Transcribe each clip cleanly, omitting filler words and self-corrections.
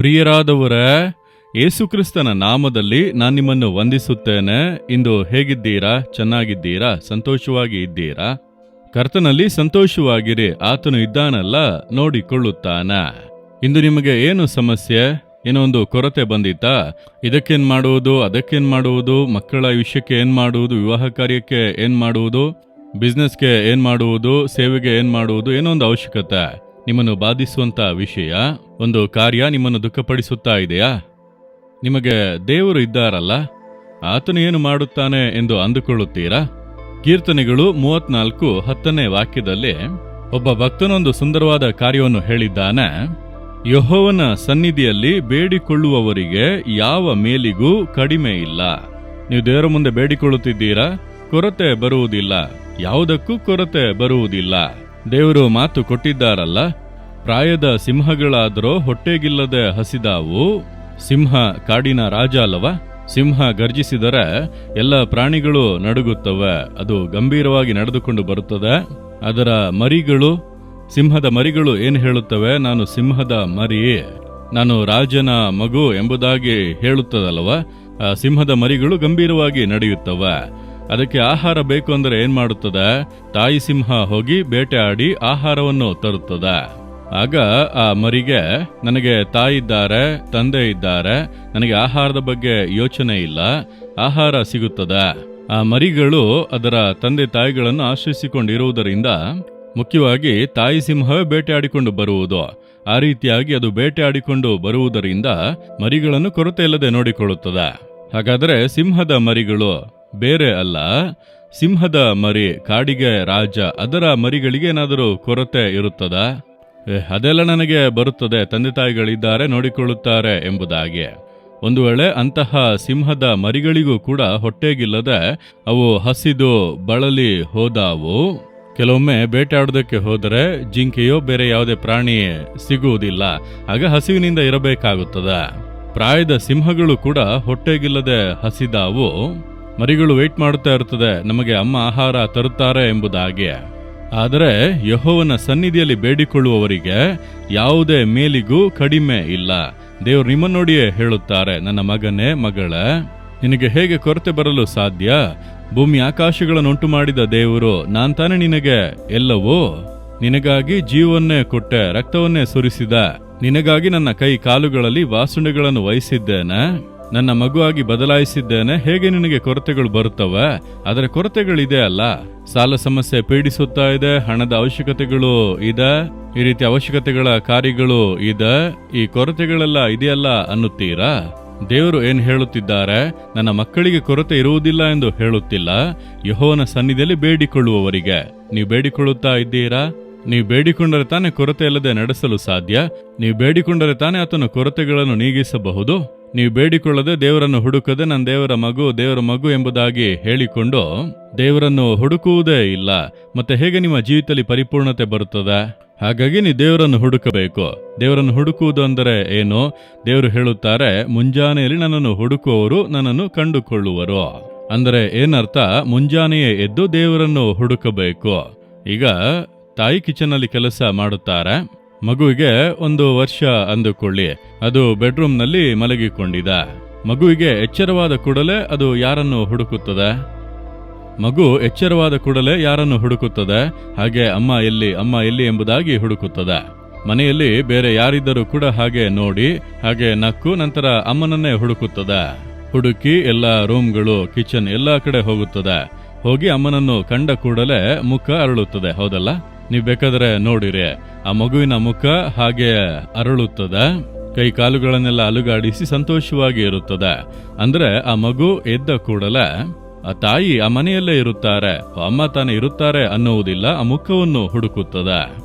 ಪ್ರಿಯರಾದವರೇ, ಯೇಸುಕ್ರಿಸ್ತನ ನಾಮದಲ್ಲಿ ನಾನು ನಿಮ್ಮನ್ನು ವಂದಿಸುತ್ತೇನೆ. ಇಂದು ಹೇಗಿದ್ದೀರಾ? ಚೆನ್ನಾಗಿದ್ದೀರಾ? ಸಂತೋಷವಾಗಿ ಇದ್ದೀರಾ? ಕರ್ತನಲ್ಲಿ ಸಂತೋಷವಾಗಿರಿ, ಆತನು ಇದ್ದಾನಲ್ಲ, ನೋಡಿಕೊಳ್ಳುತ್ತಾನ. ಇಂದು ನಿಮಗೆ ಏನು ಸಮಸ್ಯೆ? ಏನೋ ಒಂದು ಕೊರತೆ ಬಂದಿತ್ತಾ? ಇದಕ್ಕೇನು ಮಾಡುವುದು, ಅದಕ್ಕೇನು ಮಾಡುವುದು, ಮಕ್ಕಳ ವಿಷಯಕ್ಕೆ ಏನು ಮಾಡುವುದು, ವಿವಾಹ ಕಾರ್ಯಕ್ಕೆ ಏನು ಮಾಡುವುದು, ಬಿಸ್ನೆಸ್ಗೆ ಏನು ಮಾಡುವುದು, ಸೇವೆಗೆ ಏನು ಮಾಡುವುದು, ಏನೋ ಒಂದು ಅವಶ್ಯಕತೆ ನಿಮ್ಮನ್ನು ಬಾಧಿಸುವಂಥ ವಿಷಯ, ಒಂದು ಕಾರ್ಯ ನಿಮ್ಮನ್ನು ದುಃಖಪಡಿಸುತ್ತಾ ಇದೆಯಾ? ನಿಮಗೆ ದೇವರು ಇದ್ದಾರಲ್ಲ, ಆತನು ಏನು ಮಾಡುತ್ತಾನೆ ಎಂದು ಅಂದುಕೊಳ್ಳುತ್ತೀರಾ? ಕೀರ್ತನೆಗಳು 34:10 ವಾಕ್ಯದಲ್ಲಿ ಒಬ್ಬ ಭಕ್ತನೊಂದು ಸುಂದರವಾದ ಕಾರ್ಯವನ್ನು ಹೇಳಿದ್ದಾನೆ. ಯೆಹೋವನ ಸನ್ನಿಧಿಯಲ್ಲಿ ಬೇಡಿಕೊಳ್ಳುವವರಿಗೆ ಯಾವ ಮೇಲಿಗೂ ಕಡಿಮೆ ಇಲ್ಲ. ನೀವು ದೇವರ ಮುಂದೆ ಬೇಡಿಕೊಳ್ಳುತ್ತಿದ್ದೀರಾ, ಕೊರತೆ ಬರುವುದಿಲ್ಲ, ಯಾವುದಕ್ಕೂ ಕೊರತೆ ಬರುವುದಿಲ್ಲ. ದೇವರು ಮಾತು ಕೊಟ್ಟಿದ್ದಾರಲ್ಲ, ಪ್ರಾಯದ ಸಿಂಹಗಳಾದರೋ ಹೊಟ್ಟೆಗಿಲ್ಲದೆ ಹಸಿದಾವು. ಸಿಂಹ ಕಾಡಿನ ರಾಜ ಅಲ್ಲವ? ಸಿಂಹ ಗರ್ಜಿಸಿದರೆ ಎಲ್ಲ ಪ್ರಾಣಿಗಳು ನಡುಗುತ್ತವೆ, ಅದು ಗಂಭೀರವಾಗಿ ನಡೆದುಕೊಂಡು ಬರುತ್ತದೆ. ಅದರ ಮರಿಗಳು, ಸಿಂಹದ ಮರಿಗಳು ಏನು ಹೇಳುತ್ತವೆ? ನಾನು ಸಿಂಹದ ಮರಿ, ನಾನು ರಾಜನ ಮಗು ಎಂಬುದಾಗಿ ಹೇಳುತ್ತದಲ್ವ? ಆ ಸಿಂಹದ ಮರಿಗಳು ಗಂಭೀರವಾಗಿ ನಡೆಯುತ್ತವೆ. ಅದಕ್ಕೆ ಆಹಾರ ಬೇಕು ಅಂದರೆ ಏನ್ ಮಾಡುತ್ತದೆ? ತಾಯಿ ಸಿಂಹ ಹೋಗಿ ಬೇಟೆಯಾಡಿ ಆಹಾರವನ್ನು ತರುತ್ತದೆ. ಆಗ ಆ ಮರಿಗೆ, ನನಗೆ ತಾಯಿ ಇದ್ದಾರೆ, ತಂದೆ ಇದ್ದಾರೆ, ನನಗೆ ಆಹಾರದ ಬಗ್ಗೆ ಯೋಚನೆ ಇಲ್ಲ, ಆಹಾರ ಸಿಗುತ್ತದೆ. ಆ ಮರಿಗಳು ಅದರ ತಂದೆ ತಾಯಿಗಳನ್ನು ಆಶ್ರಯಿಸಿಕೊಂಡಿರುವುದರಿಂದ, ಮುಖ್ಯವಾಗಿ ತಾಯಿ ಸಿಂಹವೇ ಬೇಟೆಯಾಡಿಕೊಂಡು ಬರುವುದು. ಆ ರೀತಿಯಾಗಿ ಅದು ಬೇಟೆಯಾಡಿಕೊಂಡು ಬರುವುದರಿಂದ ಮರಿಗಳನ್ನು ಕೊರತೆ ಇಲ್ಲದೆ ನೋಡಿಕೊಳ್ಳುತ್ತದೆ. ಹಾಗಾದರೆ ಸಿಂಹದ ಮರಿಗಳು ಬೇರೆ ಅಲ್ಲ, ಸಿಂಹದ ಮರಿ ಕಾಡಿಗೆ ರಾಜ, ಅದರ ಮರಿಗಳಿಗೆ ಏನಾದರೂ ಕೊರತೆ ಇರುತ್ತದಾ? ಅದೆಲ್ಲ ನನಗೆ ಬರುತ್ತದೆ, ತಂದೆ ತಾಯಿಗಳಿದ್ದಾರೆ, ನೋಡಿಕೊಳ್ಳುತ್ತಾರೆ ಎಂಬುದಾಗಿ. ಒಂದು ವೇಳೆ ಅಂತಹ ಸಿಂಹದ ಮರಿಗಳಿಗೂ ಕೂಡ ಹೊಟ್ಟೆಗಿಲ್ಲದೆ ಅವು ಹಸಿದು ಬಳಲಿ ಹೋದಾವು. ಕೆಲವೊಮ್ಮೆ ಬೇಟೆಯಾಡೋದಕ್ಕೆ ಹೋದರೆ ಜಿಂಕೆಯೋ ಬೇರೆ ಯಾವುದೇ ಪ್ರಾಣಿ ಸಿಗುವುದಿಲ್ಲ, ಆಗ ಹಸಿವಿನಿಂದ ಇರಬೇಕಾಗುತ್ತದೆ. ಪ್ರಾಯದ ಸಿಂಹಗಳು ಕೂಡ ಹೊಟ್ಟೆಗಿಲ್ಲದೆ ಹಸಿದಾವು. ಮರಿಗಳು ವೇಟ್ ಮಾಡುತ್ತಾ ಇರುತ್ತದೆ, ನಮಗೆ ಅಮ್ಮ ಆಹಾರ ತರುತ್ತಾರೆ ಎಂಬುದಾಗಿ. ಆದರೆ ಯೆಹೋವನ ಸನ್ನಿಧಿಯಲ್ಲಿ ಬೇಡಿಕೊಳ್ಳುವವರಿಗೆ ಯಾವುದೇ ಮೇಲಿಗೂ ಕಡಿಮೆ ಇಲ್ಲ. ದೇವರು ನಿಮ್ಮನ್ನು ನೋಡಿಯೇ ಹೇಳುತ್ತಾರೆ, ನನ್ನ ಮಗನೇ, ಮಗಳೇ, ನಿನಗೆ ಹೇಗೆ ಕೊರತೆ ಬರಲು ಸಾಧ್ಯ? ಭೂಮಿ ಆಕಾಶಗಳನ್ನು ಉಂಟು ಮಾಡಿದ ದೇವರು ನಾನ್ ತಾನೇ ನಿನಗೆ ಎಲ್ಲವೂ. ನಿನಗಾಗಿ ಜೀವವನ್ನೇ ಕೊಟ್ಟೆ, ರಕ್ತವನ್ನೇ ಸುರಿಸಿದ, ನಿನಗಾಗಿ ನನ್ನ ಕೈ ಕಾಲುಗಳಲ್ಲಿ ವಾಸುಂಡೆಗಳನ್ನು ವಹಿಸಿದ್ದೇನೆ, ನನ್ನ ಮಗುವಾಗಿ ಬದಲಾಯಿಸಿದ್ದೇನೆ. ಹೇಗೆ ನಿನಗೆ ಕೊರತೆಗಳು ಬರುತ್ತವೆ? ಅದರ ಕೊರತೆಗಳಿದೆ ಅಲ್ಲ, ಸಾಲ ಸಮಸ್ಯೆ ಪೀಡಿಸುತ್ತಾ ಇದೆ, ಹಣದ ಅವಶ್ಯಕತೆಗಳು ಇದೆ, ಈ ರೀತಿ ಅವಶ್ಯಕತೆಗಳ ಕಾರ್ಯಗಳು ಇದೆ, ಈ ಕೊರತೆಗಳೆಲ್ಲ ಇದೆಯಲ್ಲ ಅನ್ನುತ್ತೀರಾ? ದೇವರು ಏನ್ ಹೇಳುತ್ತಿದ್ದಾರೆ? ನನ್ನ ಮಕ್ಕಳಿಗೆ ಕೊರತೆ ಇರುವುದಿಲ್ಲ ಎಂದು ಹೇಳುತ್ತಿಲ್ಲ, ಯೆಹೋವನ ಸನ್ನಿಧಿಯಲ್ಲಿ ಬೇಡಿಕೊಳ್ಳುವವರಿಗೆ. ನೀವು ಬೇಡಿಕೊಳ್ಳುತ್ತಾ ಇದ್ದೀರಾ? ನೀವು ಬೇಡಿಕೊಂಡರೆ ತಾನೇ ಕೊರತೆ ಇಲ್ಲದೆ ನಡೆಸಲು ಸಾಧ್ಯ. ನೀವು ಬೇಡಿಕೊಂಡರೆ ತಾನೇ ಆತನ ಕೊರತೆಗಳನ್ನು ನೀಗಿಸಬಹುದು. ನೀವು ಬೇಡಿಕೊಳ್ಳದೆ, ದೇವರನ್ನು ಹುಡುಕದೆ, ನನ್ನ ದೇವರ ಮಗು ಎಂಬುದಾಗಿ ಹೇಳಿಕೊಂಡು ದೇವರನ್ನು ಹುಡುಕುವುದೇ ಇಲ್ಲ, ಮತ್ತೆ ಹೇಗೆ ನಿಮ್ಮ ಜೀವಿತದಲ್ಲಿ ಪರಿಪೂರ್ಣತೆ ಬರುತ್ತದೆ? ಹಾಗಾಗಿ ನೀವು ದೇವರನ್ನು ಹುಡುಕಬೇಕು. ದೇವರನ್ನು ಹುಡುಕುವುದು ಅಂದರೆ ಏನು? ದೇವರು ಹೇಳುತ್ತಾರೆ, ಮುಂಜಾನೆಯಲ್ಲಿ ನನ್ನನ್ನು ಹುಡುಕುವವರು ನನ್ನನ್ನು ಕಂಡುಕೊಳ್ಳುವರು. ಅಂದರೆ ಏನರ್ಥ? ಮುಂಜಾನೆಯೇ ಎದ್ದು ದೇವರನ್ನು ಹುಡುಕಬೇಕು. ಈಗ ತಾಯಿ ಕಿಚನ್ನಲ್ಲಿ ಕೆಲಸ ಮಾಡುತ್ತಾರೆ, ಮಗುವಿಗೆ 1 ವರ್ಷ ಅಂದುಕೊಳ್ಳಿ, ಅದು ಬೆಡ್ರೂಮ್ನಲ್ಲಿ ಮಲಗಿಕೊಂಡಿದೆ. ಮಗುವಿಗೆ ಎಚ್ಚರವಾದ ಕೂಡಲೇ ಅದು ಯಾರನ್ನು ಹುಡುಕುತ್ತದೆ? ಮಗು ಎಚ್ಚರವಾದ ಕೂಡಲೇ ಯಾರನ್ನು ಹುಡುಕುತ್ತದೆ? ಹಾಗೆ ಅಮ್ಮ ಎಲ್ಲಿ ಎಂಬುದಾಗಿ ಹುಡುಕುತ್ತದೆ. ಮನೆಯಲ್ಲಿ ಬೇರೆ ಯಾರಿದ್ದರೂ ಕೂಡ ಹಾಗೆ ನೋಡಿ, ಹಾಗೆ ನಕ್ಕು ನಂತರ ಅಮ್ಮನನ್ನೇ ಹುಡುಕುತ್ತದೆ. ಹುಡುಕಿ ಎಲ್ಲ ರೂಮ್ಗಳು, ಕಿಚನ್ ಎಲ್ಲ ಕಡೆ ಹೋಗುತ್ತದೆ. ಹೋಗಿ ಅಮ್ಮನನ್ನು ಕಂಡ ಕೂಡಲೇ ಮುಖ ಅರಳುತ್ತದೆ, ಹೌದಲ್ಲ? ನೀವು ಬೇಕಾದರೆ ನೋಡಿರಿ, ಆ ಮಗುವಿನ ಮುಖ ಹಾಗೆ ಅರಳುತ್ತದೆ, ಕೈ ಕಾಲುಗಳನ್ನೆಲ್ಲ ಅಲುಗಾಡಿಸಿ ಸಂತೋಷವಾಗಿ ಇರುತ್ತದೆ. ಅಂದ್ರೆ ಆ ಮಗು ಎದ್ದ ಕೂಡಲೇ ಆ ತಾಯಿ ಆ ಮನೆಯಲ್ಲೇ ಇರುತ್ತಾರೆ, ಅಮ್ಮ ತಾನೇ ಇರುತ್ತಾರೆ ಅನ್ನುವುದಿಲ್ಲ, ಆ ಮುಖವನ್ನು ಹುಡುಕುತ್ತದೆ.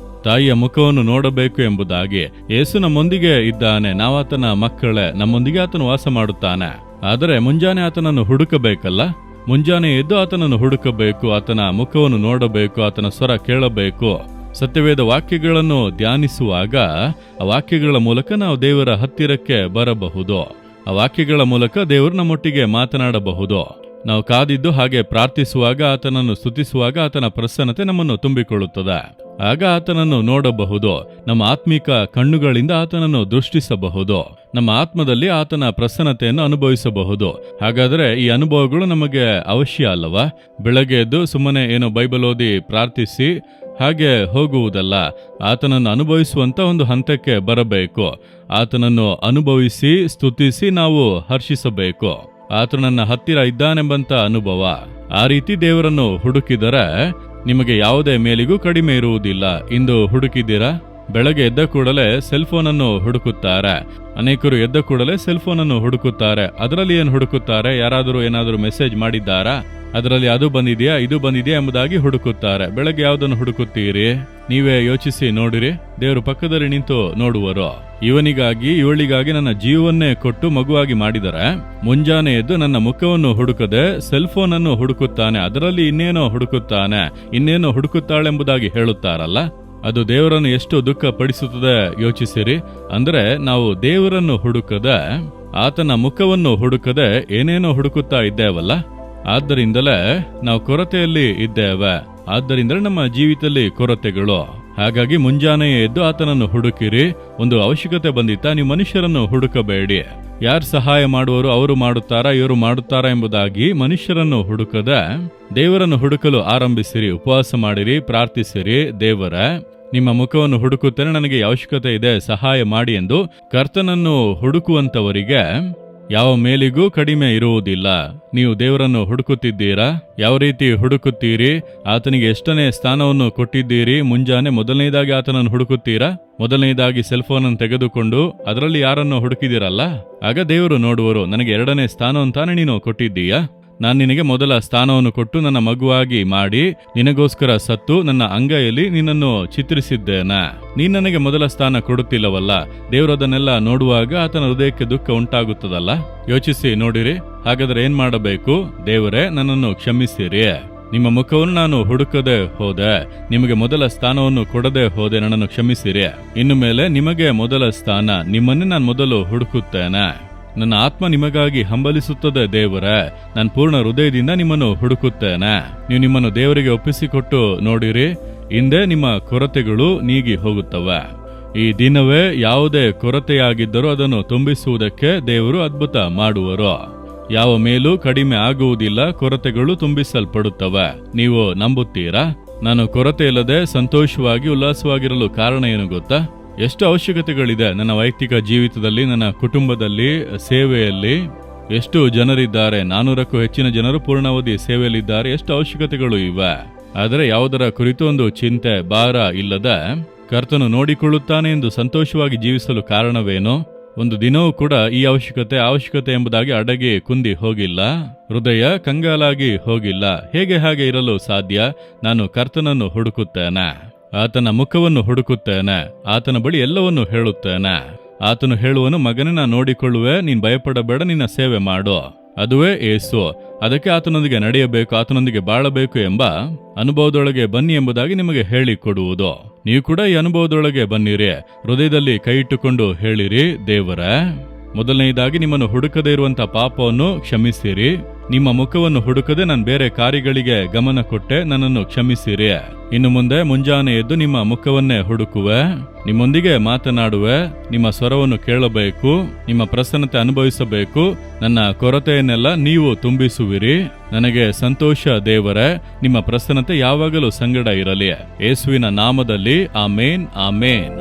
ತಾಯಿಯ ಮುಖವನ್ನು ನೋಡಬೇಕು ಎಂಬುದಾಗಿ. ಯೇಸು ನಮ್ಮೊಂದಿಗೆ ಇದ್ದಾನೆ, ನಾವಾತನ ಮಕ್ಕಳೇ, ನಮ್ಮೊಂದಿಗೆ ಆತನು ವಾಸ ಮಾಡುತ್ತಾನೆ. ಆದರೆ ಮುಂಜಾನೆ ಆತನನ್ನು ಹುಡುಕಬೇಕಲ್ಲ, ಮುಂಜಾನೆ ಎದ್ದು ಆತನನ್ನು ಹುಡುಕಬೇಕು, ಆತನ ಮುಖವನ್ನು ನೋಡಬೇಕು, ಆತನ ಸ್ವರ ಕೇಳಬೇಕು. ಸತ್ಯವೇದ ವಾಕ್ಯಗಳನ್ನು ಧ್ಯಾನಿಸುವಾಗ ಆ ವಾಕ್ಯಗಳ ಮೂಲಕ ನಾವು ದೇವರ ಹತ್ತಿರಕ್ಕೆ ಬರಬಹುದು. ಆ ವಾಕ್ಯಗಳ ಮೂಲಕ ದೇವರು ನಮ್ಮೊಟ್ಟಿಗೆ ಮಾತನಾಡಬಹುದು. ನಾವು ಕಾದಿದ್ದು ಹಾಗೆ ಪ್ರಾರ್ಥಿಸುವಾಗ, ಆತನನ್ನು ಸ್ತುತಿಸುವಾಗ ಆತನ ಪ್ರಸನ್ನತೆ ನಮ್ಮನ್ನು ತುಂಬಿಕೊಳ್ಳುತ್ತದೆ. ಆಗ ಆತನನ್ನು ನೋಡಬಹುದು. ನಮ್ಮ ಆತ್ಮಿಕ ಕಣ್ಣುಗಳಿಂದ ಆತನನ್ನು ದೃಷ್ಟಿಸಬಹುದು. ನಮ್ಮ ಆತ್ಮದಲ್ಲಿ ಆತನ ಪ್ರಸನ್ನತೆಯನ್ನು ಅನುಭವಿಸಬಹುದು. ಹಾಗಾದರೆ ಈ ಅನುಭವಗಳು ನಮಗೆ ಅವಶ್ಯ ಅಲ್ಲವಾ? ಬೆಳಗ್ಗೆ ಎದ್ದು ಸುಮ್ಮನೆ ಏನೋ ಬೈಬಲ್ ಓದಿ ಪ್ರಾರ್ಥಿಸಿ ಹಾಗೆ ಹೋಗುವುದಲ್ಲ. ಆತನನ್ನು ಅನುಭವಿಸುವಂತ ಒಂದು ಹಂತಕ್ಕೆ ಬರಬೇಕು. ಆತನನ್ನು ಅನುಭವಿಸಿ ಸ್ತುತಿಸಿ ನಾವು ಹರ್ಷಿಸಬೇಕು. ಆತನು ನನ್ನ ಹತ್ತಿರ ಇದ್ದಾನೆಂಬಂತ ಅನುಭವ. ಆ ರೀತಿ ದೇವರನ್ನು ಹುಡುಕಿದರೆ ನಿಮಗೆ ಯಾವುದೇ ಮೇಲಿಗೂ ಕಡಿಮೆ ಇರುವುದಿಲ್ಲ. ಇಂದು ಹುಡುಕಿದ್ದೀರಾ? ಬೆಳಗ್ಗೆ ಎದ್ದ ಕೂಡಲೇ ಸೆಲ್ಫೋನ್ ಅನ್ನು ಹುಡುಕುತ್ತಾರೆ. ಅನೇಕರು ಎದ್ದ ಕೂಡಲೇ ಸೆಲ್ಫೋನ್ ಅನ್ನು ಹುಡುಕುತ್ತಾರೆ. ಅದರಲ್ಲಿ ಏನು ಹುಡುಕುತ್ತಾರೆ? ಯಾರಾದರೂ ಏನಾದರೂ ಮೆಸೇಜ್ ಮಾಡಿದ್ದಾರಾ? ಅದರಲ್ಲಿ ಅದು ಬಂದಿದೆಯಾ, ಇದು ಬಂದಿದೆಯಾ ಎಂಬುದಾಗಿ ಹುಡುಕುತ್ತಾರೆ. ಬೆಳಗ್ಗೆ ಯಾವುದನ್ನು ಹುಡುಕುತ್ತೀರಿ? ನೀವೇ ಯೋಚಿಸಿ ನೋಡಿರಿ. ದೇವರು ಪಕ್ಕದಲ್ಲಿ ನಿಂತು ನೋಡುವರು. ಇವನಿಗಾಗಿ ಇವಳಿಗಾಗಿ ನನ್ನ ಜೀವವನ್ನೇ ಕೊಟ್ಟು ಮಗುವಾಗಿ ಮಾಡಿದರೆ ಮುಂಜಾನೆ ಎದ್ದು ನನ್ನ ಮುಖವನ್ನು ಹುಡುಕದೆ ಸೆಲ್ಫೋನ್ ಅನ್ನು ಹುಡುಕುತ್ತಾನೆ. ಅದರಲ್ಲಿ ಇನ್ನೇನೋ ಹುಡುಕುತ್ತಾನೆ, ಇನ್ನೇನೋ ಹುಡುಕುತ್ತಾಳೆಂಬುದಾಗಿ ಹೇಳುತ್ತಾರಲ್ಲ, ಅದು ದೇವರನ್ನು ಎಷ್ಟು ದುಃಖ ಪಡಿಸುತ್ತದೆ ಯೋಚಿಸಿರಿ. ಅಂದ್ರೆ ನಾವು ದೇವರನ್ನು ಹುಡುಕದೆ, ಆತನ ಮುಖವನ್ನು ಹುಡುಕದೆ ಏನೇನೋ ಹುಡುಕುತ್ತಾ ಇದ್ದೇವಲ್ಲ. ಆದ್ದರಿಂದಲೇ ನಾವು ಕೊರತೆಯಲ್ಲಿ ಇದ್ದೇವೆ. ಆದ್ದರಿಂದಲೇ ನಮ್ಮ ಜೀವಿತದಲ್ಲಿ ಕೊರತೆಗಳು. ಹಾಗಾಗಿ ಮುಂಜಾನೆಯೇ ಎದ್ದು ಆತನನ್ನು ಹುಡುಕಿರಿ. ಒಂದು ಅವಶ್ಯಕತೆ ಬಂದಿತ್ತಾ? ನೀವು ಮನುಷ್ಯರನ್ನು ಹುಡುಕಬೇಡಿ. ಯಾರು ಸಹಾಯ ಮಾಡುವರು, ಅವರು ಮಾಡುತ್ತಾರಾ, ಇವರು ಮಾಡುತ್ತಾರಾ ಎಂಬುದಾಗಿ ಮನುಷ್ಯರನ್ನು ಹುಡುಕದೆ ದೇವರನ್ನು ಹುಡುಕಲು ಆರಂಭಿಸಿರಿ. ಉಪವಾಸ ಮಾಡಿರಿ, ಪ್ರಾರ್ಥಿಸಿರಿ. ದೇವರ ನಿಮ್ಮ ಮುಖವನ್ನು ಹುಡುಕುತ್ತೇನೆ, ನನಗೆ ಅವಶ್ಯಕತೆ ಇದೆ, ಸಹಾಯ ಮಾಡಿ ಎಂದು ಕರ್ತನನ್ನು ಹುಡುಕುವಂತವರಿಗೆ ಯಾವ ಮೇಲಿಗೂ ಕಡಿಮೆ ಇರುವುದಿಲ್ಲ. ನೀವು ದೇವರನ್ನು ಹುಡುಕುತ್ತಿದ್ದೀರಾ? ಯಾವ ರೀತಿ ಹುಡುಕುತ್ತೀರಿ? ಆತನಿಗೆ ಎಷ್ಟನೇ ಸ್ಥಾನವನ್ನು ಕೊಟ್ಟಿದ್ದೀರಿ? ಮುಂಜಾನೆ ಮೊದಲನೇದಾಗಿ ಆತನನ್ನು ಹುಡುಕುತ್ತೀರಾ? ಮೊದಲನೇದಾಗಿ ಸೆಲ್ಫೋನ್ ಅನ್ನು ತೆಗೆದುಕೊಂಡು ಅದರಲ್ಲಿ ಯಾರನ್ನು ಹುಡುಕಿದಿರಲ್ಲ, ಆಗ ದೇವರು ನೋಡುವರು. ನನಗೆ 2ನೇ ಸ್ಥಾನ ಅಂತಾನೆ ನೀನು ಕೊಟ್ಟಿದ್ದೀಯಾ? ನಾನು ನಿನಗೆ ಮೊದಲ ಸ್ಥಾನವನ್ನು ಕೊಟ್ಟು ನನ್ನ ಮಗುವಾಗಿ ಮಾಡಿ ನಿನಗೋಸ್ಕರ ಸತ್ತು ನನ್ನ ಅಂಗೈಯಲ್ಲಿ ನಿನ್ನನ್ನು ಚಿತ್ರಿಸಿದ್ದೇನೆ. ನೀನು ನನಗೆ ಮೊದಲ ಸ್ಥಾನ ಕೊಡುತ್ತಿಲ್ಲವಲ್ಲ. ದೇವರು ಅದನ್ನೆಲ್ಲ ನೋಡುವಾಗ ಆತನ ಹೃದಯಕ್ಕೆ ದುಃಖ ಉಂಟಾಗುತ್ತದಲ್ಲ. ಯೋಚಿಸಿ ನೋಡಿರಿ. ಹಾಗಾದ್ರೆ ಏನ್ ಮಾಡಬೇಕು? ದೇವರೇ, ನನ್ನನ್ನು ಕ್ಷಮಿಸಿರಿ. ನಿಮ್ಮ ಮುಖವನ್ನು ನಾನು ಹುಡುಕದೆ ಹೋದೆ, ನಿಮಗೆ ಮೊದಲ ಸ್ಥಾನವನ್ನು ಕೊಡದೆ ಹೋದೆ, ನನ್ನನ್ನು ಕ್ಷಮಿಸಿರಿ. ಇನ್ನು ಮೇಲೆ ನಿಮಗೆ ಮೊದಲ ಸ್ಥಾನ, ನಿಮ್ಮನ್ನೇ ನಾನು ಮೊದಲು ಹುಡುಕುತ್ತೇನೆ. ನನ್ನ ಆತ್ಮ ನಿಮಗಾಗಿ ಹಂಬಲಿಸುತ್ತದೆ. ದೇವರೇ, ನಾನು ಪೂರ್ಣ ಹೃದಯದಿಂದ ನಿಮ್ಮನ್ನು ಹುಡುಕುತ್ತೇನೆ. ನೀವು ನಿಮ್ಮನ್ನು ದೇವರಿಗೆ ಒಪ್ಪಿಸಿಕೊಟ್ಟು ನೋಡಿರಿ. ಹಿಂದೆ ನಿಮ್ಮ ಕೊರತೆಗಳು ನೀಗಿ ಹೋಗುತ್ತವೆ. ಈ ದಿನವೇ ಯಾವುದೇ ಕೊರತೆಯಾಗಿದ್ದರೂ ಅದನ್ನು ತುಂಬಿಸುವುದಕ್ಕೆ ದೇವರು ಅದ್ಭುತ ಮಾಡುವರು. ಯಾವ ಮೇಲೂ ಕಡಿಮೆ ಆಗುವುದಿಲ್ಲ. ಕೊರತೆಗಳು ತುಂಬಿಸಲ್ಪಡುತ್ತವೆ. ನೀವು ನಂಬುತ್ತೀರಾ? ನಾನು ಕೊರತೆ ಇಲ್ಲದೆ ಸಂತೋಷವಾಗಿ ಉಲ್ಲಾಸವಾಗಿರಲು ಕಾರಣ ಏನು ಗೊತ್ತಾ? ಎಷ್ಟು ಅವಶ್ಯಕತೆಗಳಿದೆ ನನ್ನ ವೈಯಕ್ತಿಕ ಜೀವಿತದಲ್ಲಿ, ನನ್ನ ಕುಟುಂಬದಲ್ಲಿ, ಸೇವೆಯಲ್ಲಿ. ಎಷ್ಟು ಜನರಿದ್ದಾರೆ? 400ಕ್ಕೂ ಹೆಚ್ಚಿನ ಜನರು ಪೂರ್ಣಾವಧಿ ಸೇವೆಯಲ್ಲಿದ್ದಾರೆ. ಎಷ್ಟು ಅವಶ್ಯಕತೆಗಳು ಇವೆ. ಆದರೆ ಯಾವುದರ ಕುರಿತು ಒಂದು ಚಿಂತೆ, ಭಾರ ಇಲ್ಲದ ಕರ್ತನು ನೋಡಿಕೊಳ್ಳುತ್ತಾನೆ ಎಂದು ಸಂತೋಷವಾಗಿ ಜೀವಿಸಲು ಕಾರಣವೇನು? ಒಂದು ದಿನವೂ ಕೂಡ ಈ ಅವಶ್ಯಕತೆ ಎಂಬುದಾಗಿ ಅಡಗಿ ಕುಂದಿ ಹೋಗಿಲ್ಲ. ಹೃದಯ ಕಂಗಾಲಾಗಿ ಹೋಗಿಲ್ಲ. ಹೇಗೆ ಹಾಗೆ ಇರಲು ಸಾಧ್ಯ? ನಾನು ಕರ್ತನನ್ನು ಹುಡುಕುತ್ತೇನೆ, ಆತನ ಮುಖವನ್ನು ಹುಡುಕುತ್ತೇನೆ, ಆತನ ಬಳಿ ಎಲ್ಲವನ್ನು ಹೇಳುತ್ತೇನೆ. ಆತನು ಹೇಳುವನು, ಮಗನೇ, ನಾನು ನೋಡಿಕೊಳ್ಳುವೆ, ನೀನು ಭಯಪಡಬೇಡ, ನಿನ್ನ ಸೇವೆ ಮಾಡು. ಅದುವೇ ಯೇಸು. ಅದಕ್ಕೆ ಆತನೊಂದಿಗೆ ನಡೆಯಬೇಕು, ಆತನೊಂದಿಗೆ ಬಾಳಬೇಕು ಎಂಬ ಅನುಭವದೊಳಗೆ ಬನ್ನಿ ಎಂಬುದಾಗಿ ನಿಮಗೆ ಹೇಳಿಕೊಡುವುದು. ನೀವು ಕೂಡ ಈ ಅನುಭವದೊಳಗೆ ಬನ್ನಿರಿ. ಹೃದಯದಲ್ಲಿ ಕೈ ಇಟ್ಟುಕೊಂಡು ಹೇಳಿರಿ, ದೇವರ, ಮೊದಲನೆಯದಾಗಿ ನಿಮ್ಮನ್ನು ಹುಡುಕದೇ ಇರುವಂತಹ ಪಾಪವನ್ನು ಕ್ಷಮಿಸಿರಿ. ನಿಮ್ಮ ಮುಖವನ್ನು ಹುಡುಕದೆ ನಾನು ಬೇರೆ ಕಾರ್ಯಗಳಿಗೆ ಗಮನ ಕೊಟ್ಟೆ, ನನ್ನನ್ನು ಕ್ಷಮಿಸಿರಿ. ಇನ್ನು ಮುಂದೆ ಮುಂಜಾನೆ ಎದ್ದು ನಿಮ್ಮ ಮುಖವನ್ನೇ ಹುಡುಕುವೆ, ನಿಮ್ಮೊಂದಿಗೆ ಮಾತನಾಡುವೆ, ನಿಮ್ಮ ಸ್ವರವನ್ನು ಕೇಳಬೇಕು, ನಿಮ್ಮ ಪ್ರಸನ್ನತೆ ಅನುಭವಿಸಬೇಕು. ನನ್ನ ಕೊರತೆಯನ್ನೆಲ್ಲ ನೀವು ತುಂಬಿಸುವಿರಿ. ನನಗೆ ಸಂತೋಷ ದೇವರೇ, ನಿಮ್ಮ ಪ್ರಸನ್ನತೆ ಯಾವಾಗಲೂ ಸಂಗಡ ಇರಲಿ. ಯೇಸುವಿನ ನಾಮದಲ್ಲಿ ಆಮೇನ್, ಆಮೇನ್.